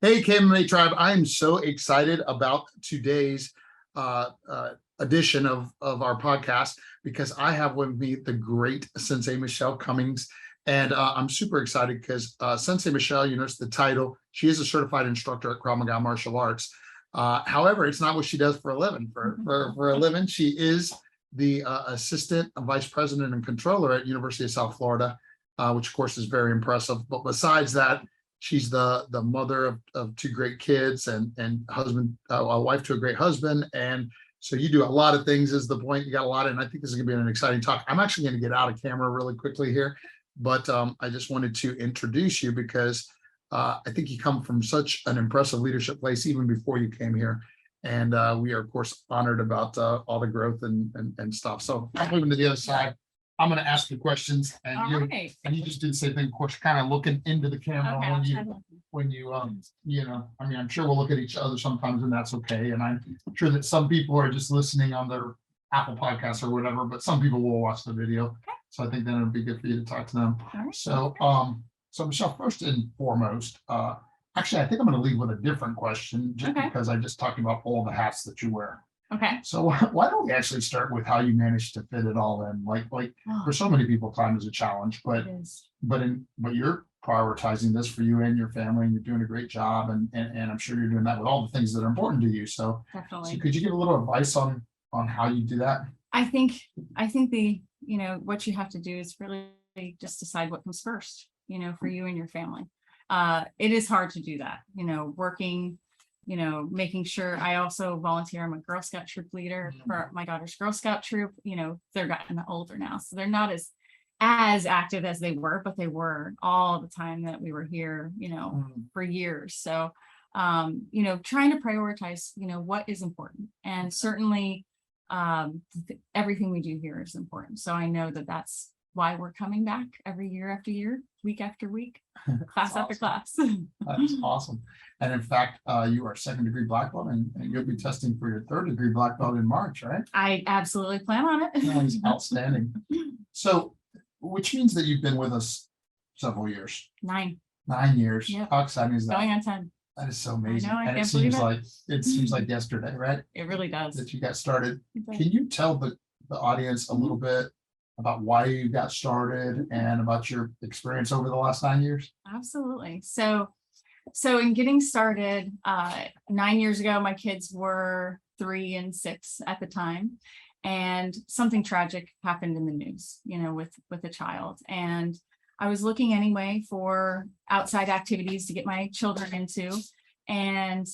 Hey, KMA Tribe, I'm so excited about today's edition of our podcast because I have with me the great Sensei Michelle Cummings. And I'm super excited because Sensei Michelle, you notice the title, she is a certified instructor at Krav Maga Martial Arts. However, it's not what she does for a living. For a living, she is the assistant vice president and controller at University of South Florida, which of course is very impressive. But besides that, she's the mother of two great kids and husband, a wife to a great husband. And so you do a lot of things is the point. You got a lot, and I think this is gonna be an exciting talk. I'm actually gonna get out of camera really quickly here, but I just wanted to introduce you because I think you come from such an impressive leadership place even before you came here. And we are of course honored about all the growth and stuff. So I'm moving to the other side. I'm going to ask you questions, and you just do the same thing. Of course, kind of looking into the camera when you I mean, I'm sure we'll look at each other sometimes, and that's okay. And I'm sure that some people are just listening on their Apple Podcasts or whatever, but some people will watch the video. Okay. So I think then it'll be good for you to talk to them. Right. So, so Michelle, first and foremost, actually, I think I'm going to lead with a different question, just because I just talked about all the hats that you wear. Okay. So why don't we actually start with how you managed to fit it all in? Like for so many people, time is a challenge, but you're prioritizing this for you and your family, and you're doing a great job, and I'm sure you're doing that with all the things that are important to you. So definitely. So could you give a little advice on how you do that? I think the what you have to do is really just decide what comes first, for you and your family. It is hard to do that, working, making sure. I also volunteer. I'm a Girl Scout troop leader for my daughter's Girl Scout troop. They're gotten older now, so they're not as active as they were, but they were all the time that we were here, for years. So, trying to prioritize, what is important, and certainly everything we do here is important. So I know that that's why we're coming back every year after year, week after week, class after class. That's awesome. And in fact, you are second degree black belt, and you'll be testing for your third degree black belt in March, right? I absolutely plan on it. That's outstanding. So, which means that you've been with us several years. 9 years. Yep. How exciting is that? Going on 10. That is so amazing. I know, and it seems like yesterday, right? It really does. That you got started. Can you tell the audience a little bit about why you got started and about your experience over the last 9 years? Absolutely. So in getting started, 9 years ago, my kids were 3 and 6 at the time, and something tragic happened in the news, with a child. And I was looking anyway for outside activities to get my children into. And,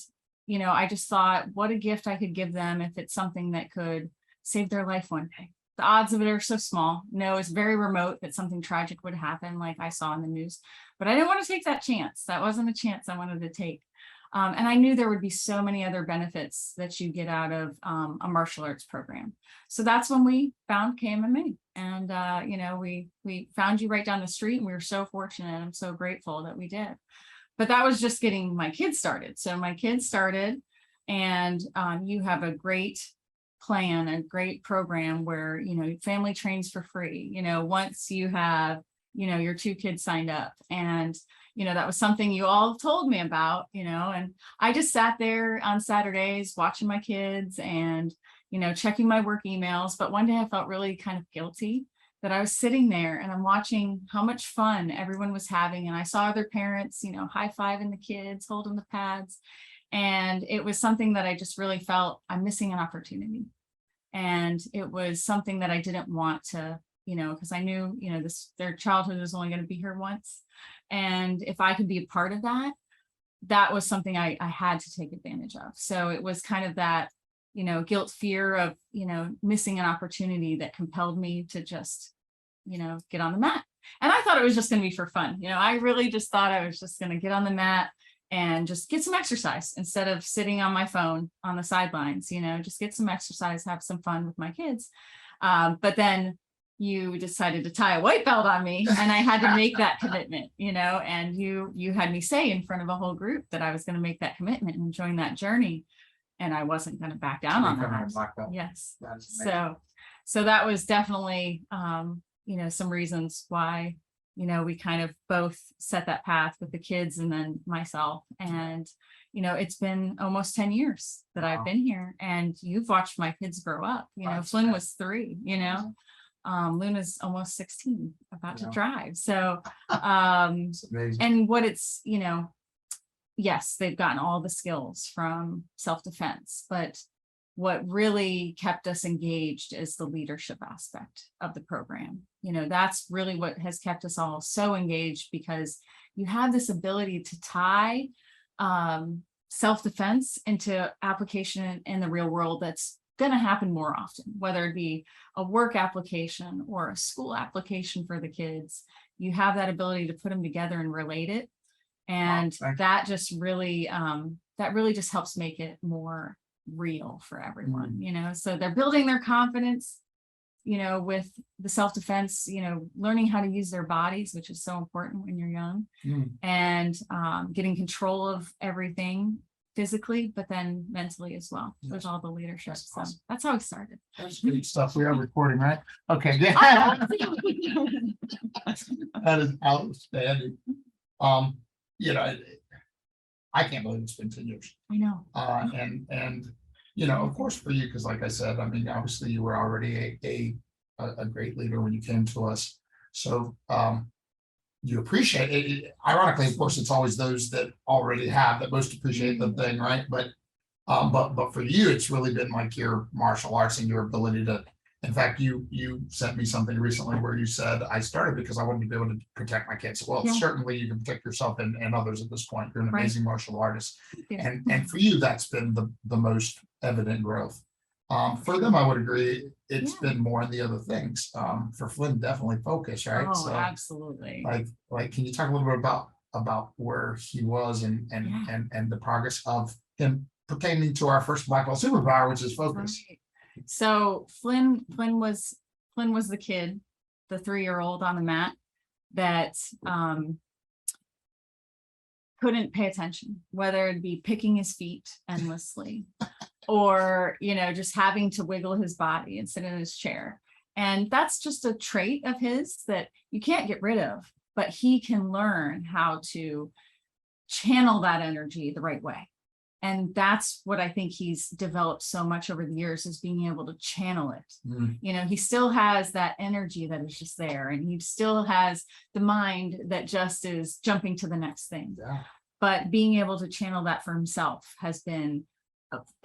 I just thought, what a gift I could give them if it's something that could save their life one day. The odds of it are so small. No, it's very remote that something tragic would happen like I saw in the news. But I didn't want to take that chance. That wasn't a chance I wanted to take. And I knew there would be so many other benefits that you get out of a martial arts program. So that's when we found KMMA. And, we found you right down the street, and we were so fortunate. I'm so grateful that we did. But that was just getting my kids started. So my kids started, and you have a great plan, a great program where, family trains for free, once you have, your 2 kids signed up. And that was something you all told me about, and I just sat there on Saturdays watching my kids and, checking my work emails. But one day I felt really kind of guilty that I was sitting there and I'm watching how much fun everyone was having. And I saw other parents, high-fiving the kids, holding the pads. And it was something that I just really felt I'm missing an opportunity. And it was something that I didn't want to, because I knew, their childhood was only going to be here once. And if I could be a part of that, that was something I had to take advantage of. So it was kind of that, guilt, fear of, missing an opportunity that compelled me to just, get on the mat. And I thought it was just going to be for fun. I really just thought I was just going to get on the mat and just get some exercise instead of sitting on my phone on the sidelines, just get some exercise, have some fun with my kids. But then you decided to tie a white belt on me, and I had to make that commitment, and you had me say in front of a whole group that I was going to make that commitment and join that journey. And I wasn't going to back down on that. Yes. So that was definitely, some reasons why, we kind of both set that path with the kids and then myself. And, it's been almost 10 years that I've been here, and you've watched my kids grow up. Flynn was 3, Luna's almost 16, about to drive. So, and what it's, yes, they've gotten all the skills from self-defense, but what really kept us engaged is the leadership aspect of the program. That's really what has kept us all so engaged, because you have this ability to tie self-defense into application in the real world that's going to happen more often, whether it be a work application or a school application for the kids. You have that ability to put them together and relate it. And that just really, just helps make it more real for everyone, so they're building their confidence, with the self-defense, learning how to use their bodies, which is so important when you're young, and getting control of everything physically, but then mentally as well, with all the leadership. That's so awesome. that's how it started. That's great stuff. We are recording, right? Okay. That is outstanding. I can't believe it's been 10 years. I know. And of course for you, because like I said, I mean, obviously you were already a great leader when you came to us. So you appreciate it. Ironically, of course, it's always those that already have that most appreciate the thing, right? But for you, it's really been like your martial arts and your ability to. In fact, you sent me something recently where you said, I started because I wanted to be able to protect my kids. Well, certainly you can protect yourself and others at this point. You're an amazing martial artist. And for you, that's been the most evident growth. For them, I would agree, it's been more in the other things. For Flynn, definitely focus, right? Oh, so, absolutely. Like, can you talk a little bit about where he was and the progress of him pertaining to our first black belt superpower, which is focus. Right. So Flynn was the kid, the 3-year-old on the mat that couldn't pay attention, whether it be picking his feet endlessly or, just having to wiggle his body and sit in his chair. And that's just a trait of his that you can't get rid of, but he can learn how to channel that energy the right way. And that's what I think he's developed so much over the years, is being able to channel it. He still has that energy that is just there, and he still has the mind that just is jumping to the next thing. But being able to channel that for himself has been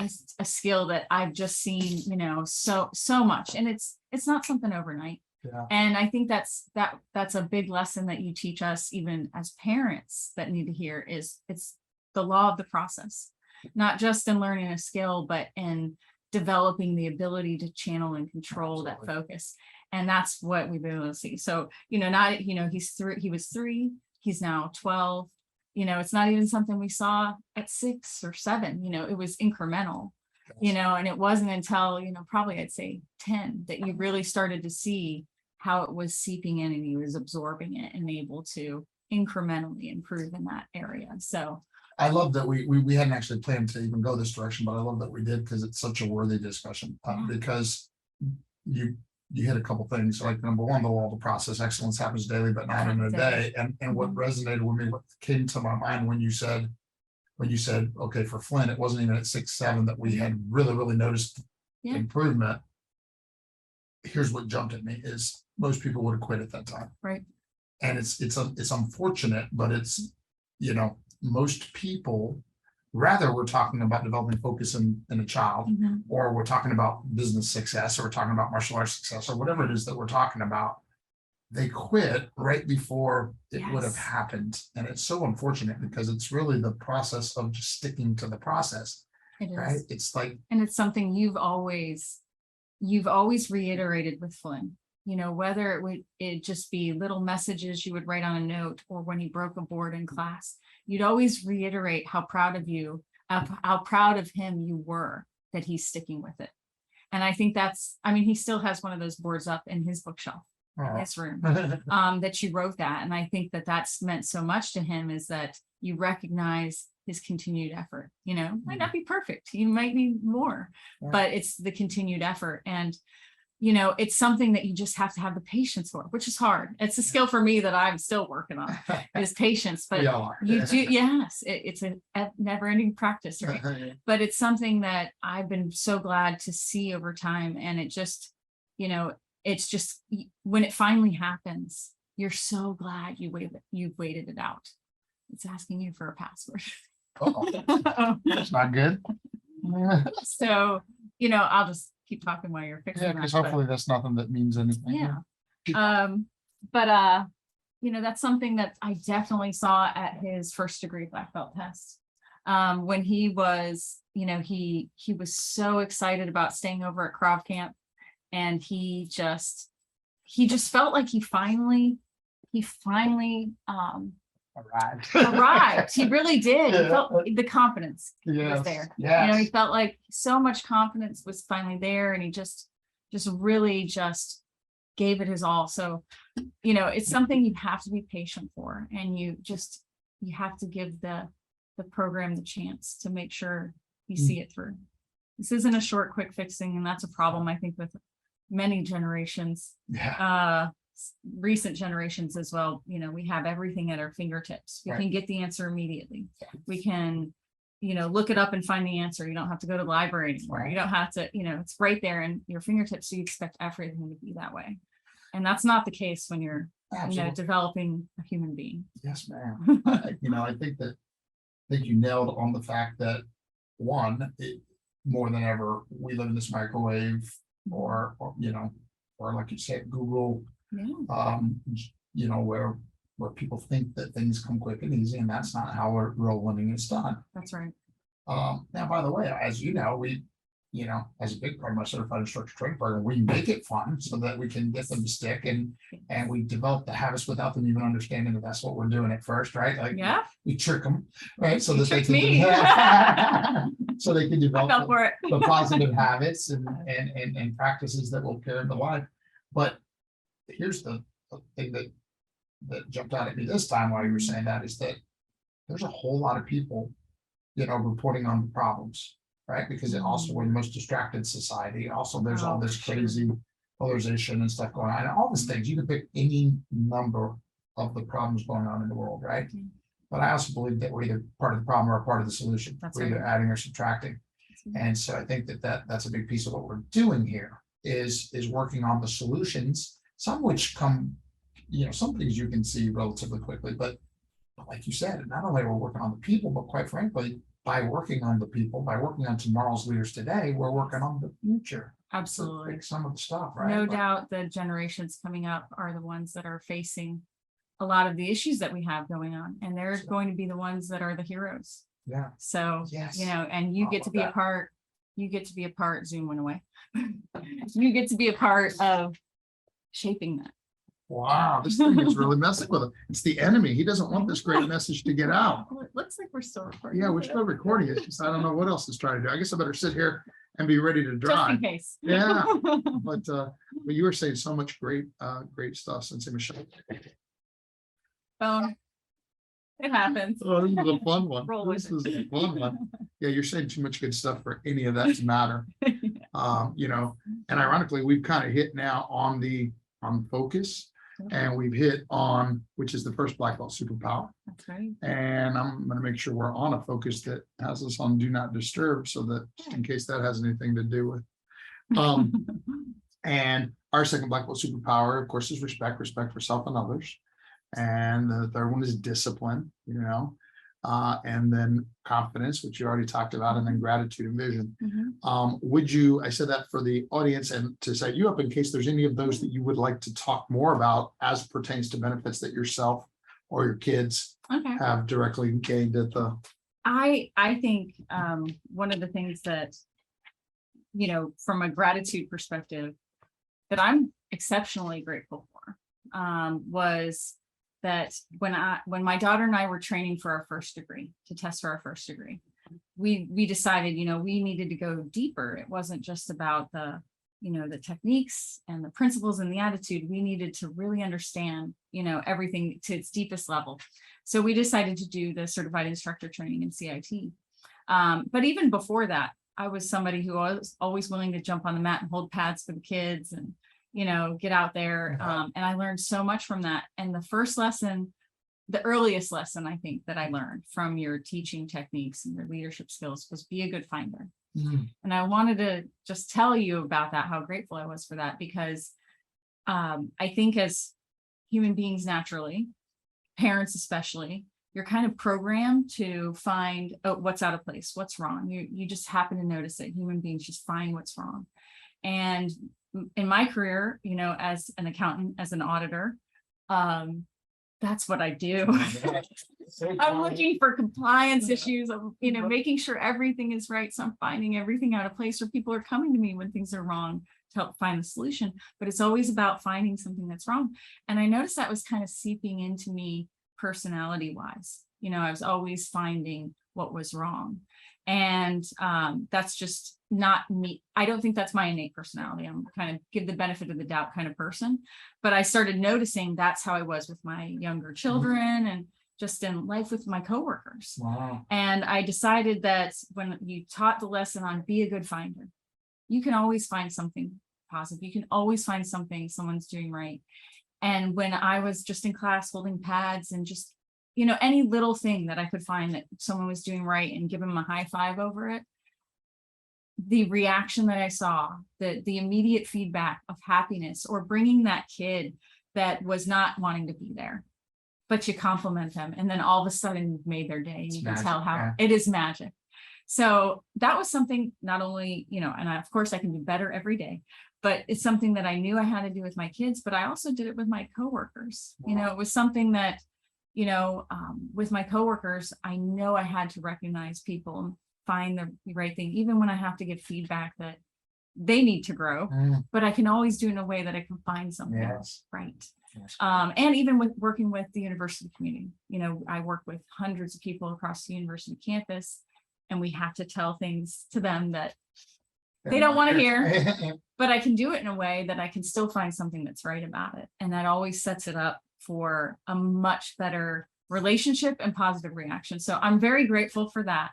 a skill that I've just seen, so much. And it's not something overnight. And I think that's a big lesson that you teach us, even as parents, that need to hear is it's the law of the process. Not just in learning a skill, but in developing the ability to channel and control that focus. And that's what we've been able to see. So, he was 3, he's now 12. It's not even something we saw at 6 or 7, it was incremental, and it wasn't until, probably I'd say 10 that you really started to see how it was seeping in and he was absorbing it and able to incrementally improve in that area. So I love that we hadn't actually planned to even go this direction, but I love that we did, because it's such a worthy discussion. Because you hit a couple things, like number one, the law of the process, excellence happens daily, but not in a day. And what resonated with me, what came to my mind when you said, okay, for Flynn, it wasn't even at 6, 7 that we had really noticed improvement. Here's what jumped at me is most people would have quit at that time. Right. And it's unfortunate, but it's, most people, rather we're talking about developing focus in a child, or we're talking about business success, or we're talking about martial arts success, or whatever it is that we're talking about, they quit right before it would have happened. And it's so unfortunate, because it's really the process of just sticking to the process. Right. It's like, and it's something you've always reiterated with Flynn. Whether it just be little messages you would write on a note, or when he broke a board in class, you'd always reiterate how proud of you, how proud of him you were that he's sticking with it. And I think he still has one of those boards up in his bookshelf in his room, that you wrote that. And I think that that's meant so much to him, is that you recognize his continued effort. Might not be perfect, you might need more, but it's the continued effort. And it's something that you just have to have the patience for, which is hard. It's a skill for me that I'm still working on, is patience. But We all are. you do, yes, it's a never ending practice, right? But it's something that I've been so glad to see over time. And it just, it's just when it finally happens, you're so glad you've waited it out. It's asking you for a password. That's not good. So, I'll just keep talking while you're fixing Yeah, that. because but- hopefully that's nothing that means anything. Yeah. But that's something that I definitely saw at his first degree black belt test. When he was, he was so excited about staying over at Krav Camp, and he just felt like he finally arrived. He really did. He felt the confidence was there. He felt like so much confidence was finally there, and he just really just gave it his all. So, it's something you have to be patient for, and you have to give the program the chance to make sure you see it through. This isn't a short, quick fixing, and that's a problem, I think, with many generations. Recent generations as well. We have everything at our fingertips. We can get the answer immediately. We can, look it up and find the answer. You don't have to go to the library anymore. You don't have to, it's right there in your fingertips. So you expect everything to be that way. And that's not the case when you're, developing a human being. Yes, ma'am. I think you nailed on the fact that one, more than ever, we live in this microwave, or like you said, Google. Where people think that things come quick and easy, and that's not how real winning is done. That's right. Now, by the way, as you know, we, as a big part of my certified instructor training program, we make it fun so that we can get them to stick, and we develop the habits without them even understanding that that's what we're doing at first, right? Like, we trick them, right? So that they can so they can develop the positive habits and practices that will carry them to life. But here's the thing that jumped out at me this time while you were saying that, is that there's a whole lot of people, reporting on the problems, right? Because we're the most distracted society. Also, there's all this crazy polarization and stuff going on, and all these things. You can pick any number of the problems going on in the world, right? But I also believe that we're either part of the problem or part of the solution. We're either adding or subtracting. And so I think that's a big piece of what we're doing here is working on the solutions. Some which come, some things you can see relatively quickly, but like you said, not only are we working on the people, but quite frankly, by working on the people, by working on tomorrow's leaders today, we're working on the future. Absolutely. Some of the stuff, right? No doubt the generations coming up are the ones that are facing a lot of the issues that we have going on, and they're going to be the ones that are the heroes. Yeah. So, and you get to be a part, Zoom went away. You get to be a part of shaping that. Wow, this thing is really messing with him. It's the enemy. He doesn't want this great message to get out. Well, it looks like we're still recording. Yeah, we're still recording it. I don't know what else is trying to do. I guess I better sit here and be ready to drive. Just in case. Yeah, but you were saying so much great stuff, Sensei Michelle. It happens. Oh, this is a fun one. This is a fun one. Yeah, you're saying too much good stuff for any of that to matter. And ironically, we've kind of hit now on focus, and we've hit on, which is the first black belt superpower. That's right. And I'm going to make sure we're on a focus that has us on do not disturb, so that just in case that has anything to do with. And our second black belt superpower, of course, is respect for self and others. And the third one is discipline, and then confidence, which you already talked about, and then gratitude and vision. I said that for the audience and to set you up in case there's any of those that you would like to talk more about as pertains to benefits that yourself or your kids have directly gained at the. I think one of the things that, from a gratitude perspective, that I'm exceptionally grateful for was that when my daughter and I were training for our first degree, to test for our first degree, we decided, we needed to go deeper. It wasn't just about the techniques and the principles and the attitude. We needed to really understand, everything to its deepest level. So we decided to do the certified instructor training in CIT. But even before that, I was somebody who was always willing to jump on the mat and hold pads for the kids and, get out there. And I learned so much from that. And the first lesson, the earliest lesson I think that I learned from your teaching techniques and your leadership skills was be a good finder. And I wanted to just tell you about that, how grateful I was for that, because I think as human beings naturally, parents especially, you're kind of programmed to find what's out of place, what's wrong. You just happen to notice that human beings just find what's wrong. And in my career, as an accountant, as an auditor, that's what I do. I'm looking for compliance issues. I'm, making sure everything is right. So I'm finding everything out of place, or people are coming to me when things are wrong to help find the solution. But it's always about finding something that's wrong. And I noticed that was kind of seeping into me personality wise. I was always finding what was wrong. And that's just not me. I don't think that's my innate personality. I'm kind of give the benefit of the doubt kind of person. But I started noticing that's how I was with my younger children and just in life with my coworkers. Wow. And I decided that when you taught the lesson on be a good finder, you can always find something positive. You can always find something someone's doing right. And when I was just in class holding pads and just, any little thing that I could find that someone was doing right and give them a high five over it, the reaction that I saw, the immediate feedback of happiness, or bringing that kid that was not wanting to be there, but you compliment them, and then all of a sudden you've made their day, and you can tell how it is magic. So that was something not only, and of course I can do better every day, but it's something that I knew I had to do with my kids, but I also did it with my coworkers. Wow. It was something that, with my coworkers, I know I had to recognize people and find the right thing, even when I have to give feedback that they need to grow, but I can always do it in a way that I can find something right. Yes. And even with working with the university community, I work with hundreds of people across the university campus, and we have to tell things to them that they don't want to hear, but I can do it in a way that I can still find something that's right about it. And that always sets it up for a much better relationship and positive reaction. So I'm very grateful for that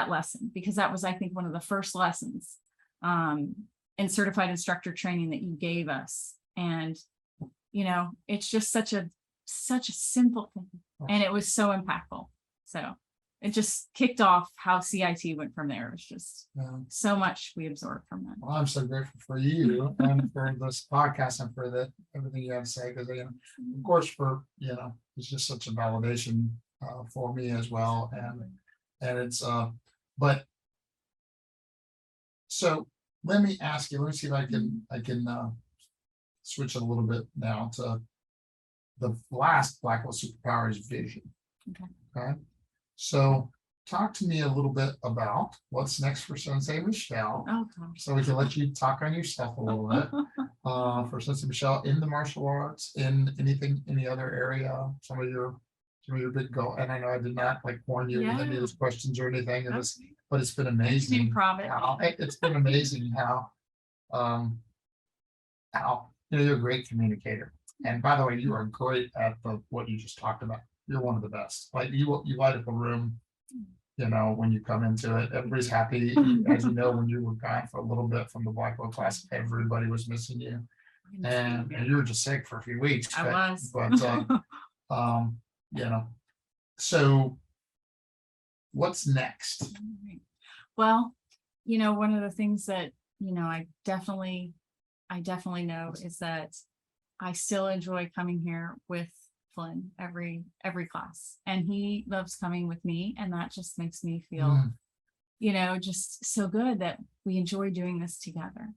lesson, because that was, I think, one of the first lessons in certified instructor training that you gave us. And, it's just such a simple thing, and it was so impactful. So it just kicked off how CIT went from there. It was just so much we absorbed from that. Well, I'm so grateful for you and for this podcast and for everything you have to say, because of course, it's just such a validation for me as well, and it's but so let me ask you. Let me see if I can switch it a little bit now to the last Blackwell superpower is vision. Okay. So talk to me a little bit about what's next for Sensei Michelle. So we can let you talk on yourself a little bit for Sensei Michelle in the martial arts, in any other area, some of your big goal. And I know I did not warn you with any of those questions or anything, but it's been amazing. It's been amazing how you're a great communicator. And by the way, you are great at what you just talked about. You're one of the best. You light up a room, when you come into it, everybody's happy. As you know, when you were gone for a little bit from the Blackwell class, everybody was missing you. And you were just sick for a few weeks. I was. But, so what's next? Well, one of the things that, I definitely know is that I still enjoy coming here with Flynn every class, and he loves coming with me, and that just makes me feel just so good that we enjoy doing this together.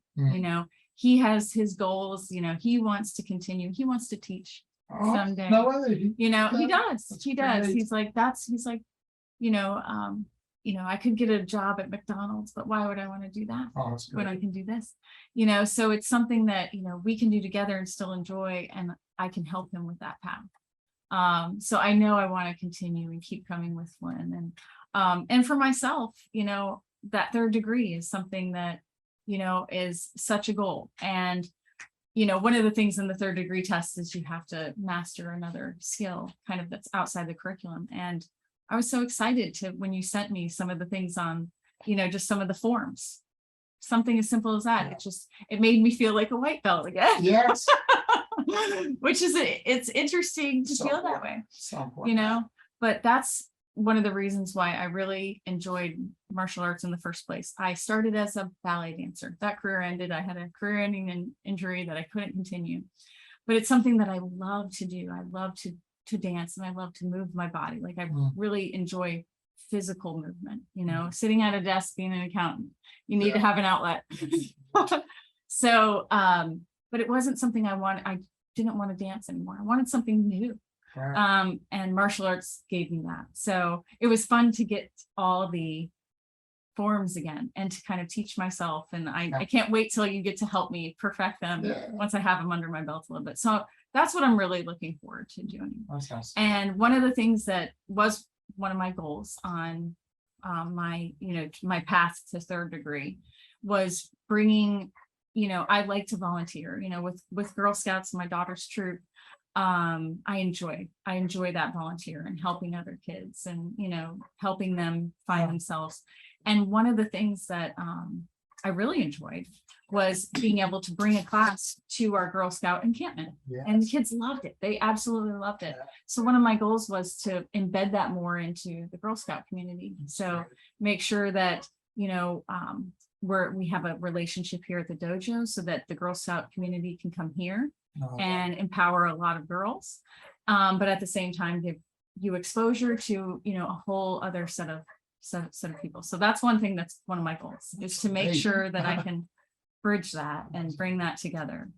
He has his goals, he wants to continue, he wants to teach someday. No way. He does. He's like I could get a job at McDonald's, but why would I want to do that when I can do this? So it's something that, we can do together and still enjoy, and I can help him with that path. So I know I want to continue and keep coming with Flynn, and for myself, that third degree is something that, is such a goal. And, one of the things in the third degree test is you have to master another skill kind of that's outside the curriculum. And I was so excited when you sent me some of the things on just some of the forms. Something as simple as that. It made me feel like a white belt again. Yes. Which is, it's interesting to So feel that way, important. but that's one of the reasons why I really enjoyed martial arts in the first place. I started as a ballet dancer. That career ended. I had a career-ending injury that I couldn't continue, but it's something that I love to do. I love to dance, and I love to move my body. Like I really enjoy physical movement, sitting at a desk, being an accountant, you need to have an outlet. So, but it wasn't something I didn't want to dance anymore. I wanted something new. Right. And martial arts gave me that. So it was fun to get all the forms again and to kind of teach myself. And I can't wait till you get to help me perfect them once I have them under my belt a little bit. So that's what I'm really looking forward to doing. Awesome. And one of the things that was one of my goals on my path to third degree was bringing, I like to volunteer, with Girl Scouts, my daughter's troop. I enjoy that volunteer and helping other kids and, helping them find themselves. And one of the things that I really enjoyed was being able to bring a class to our Girl Scout encampment. And the kids loved it. They absolutely loved it. So one of my goals was to embed that more into the Girl Scout community. So make sure that, we have a relationship here at the dojo so that the Girl Scout community can come here and empower a lot of girls. But at the same time, give you exposure to, a whole other set of people. So that's one thing that's one of my goals, is to make sure that I can bridge that and bring that together.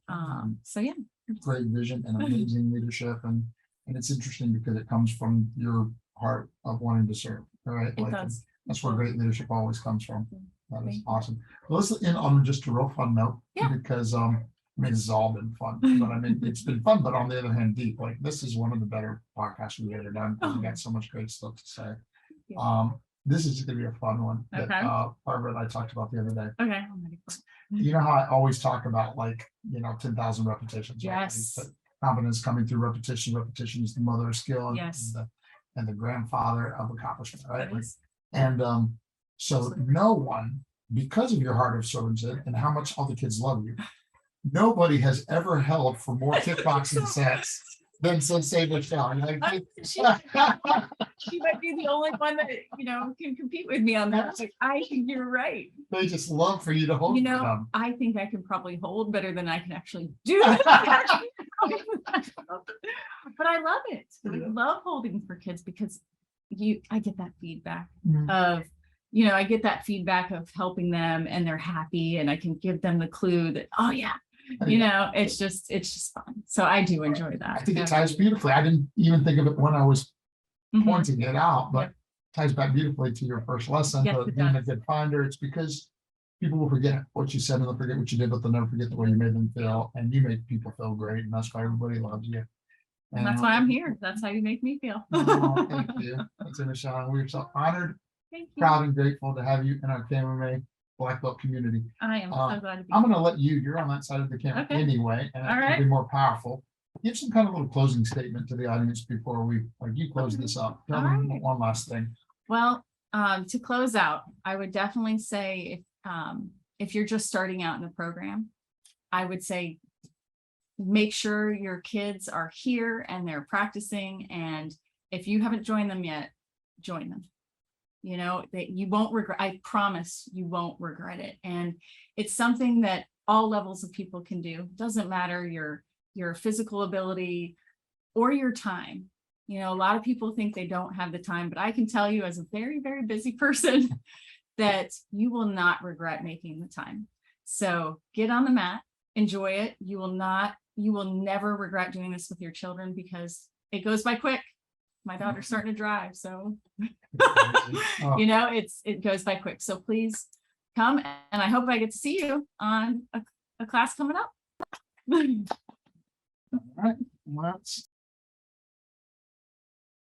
So yeah. Great vision and amazing leadership. And it's interesting because it comes from your heart of wanting to serve. Right. It does. That's where great leadership always comes from. That is awesome. Well, let's end on just a real fun note, because this has all been fun, but it's been fun, but on the other hand, deep. Like, this is one of the better podcasts we've ever done. We got so much great stuff to say. This is going to be a fun one that Barbara and I talked about the other day. Okay. You know how I always talk about 10,000 repetitions. Yes. Right? Confidence coming through repetition. Repetition is the mother of skill and the grandfather of accomplishment. Right. And so no one, because of your heart of service and how much all the kids love you, nobody has ever held for more kickboxing sets than Sensei Michelle. She might be the only one that can compete with me on that. I think you're right. They just love for you to hold them. I think I can probably hold better than I can actually do. But I love it. I love holding for kids because I get that feedback of I get that feedback of helping them and they're happy, and I can give them the clue that it's just fun. So I do enjoy that. I think it ties beautifully. I didn't even think of it when I was pointing it out, but ties back beautifully to your first lesson. Yes, But being a good finder, it's because people will forget what you said and they'll forget what you did, but they'll never forget the way you made them feel. And you make people feel great, and that's why everybody loves you. And that's why I'm here. That's how you make me feel. Thank you. That's Michelle. We're so honored, proud, and grateful to have you in our KMMA Black Belt community. I am so glad to be I'm going to let you're on that side of the camera anyway, and it'll be more powerful. Give some kind of little closing statement to the audience before you close this up. Tell them one last thing. Well, to close out, I would definitely say if you're just starting out in the program, I would say make sure your kids are here and they're practicing. And if you haven't joined them yet, join them. That you won't regret. I promise you won't regret it. And it's something that all levels of people can do. Doesn't matter your physical ability or your time. A lot of people think they don't have the time, but I can tell you as a very, very busy person that you will not regret making the time. So get on the mat, enjoy it. You will never regret doing this with your children because it goes by quick. My daughter's starting to drive, so it goes by quick. So please come, and I hope I get to see you on a class coming up. All right. Let's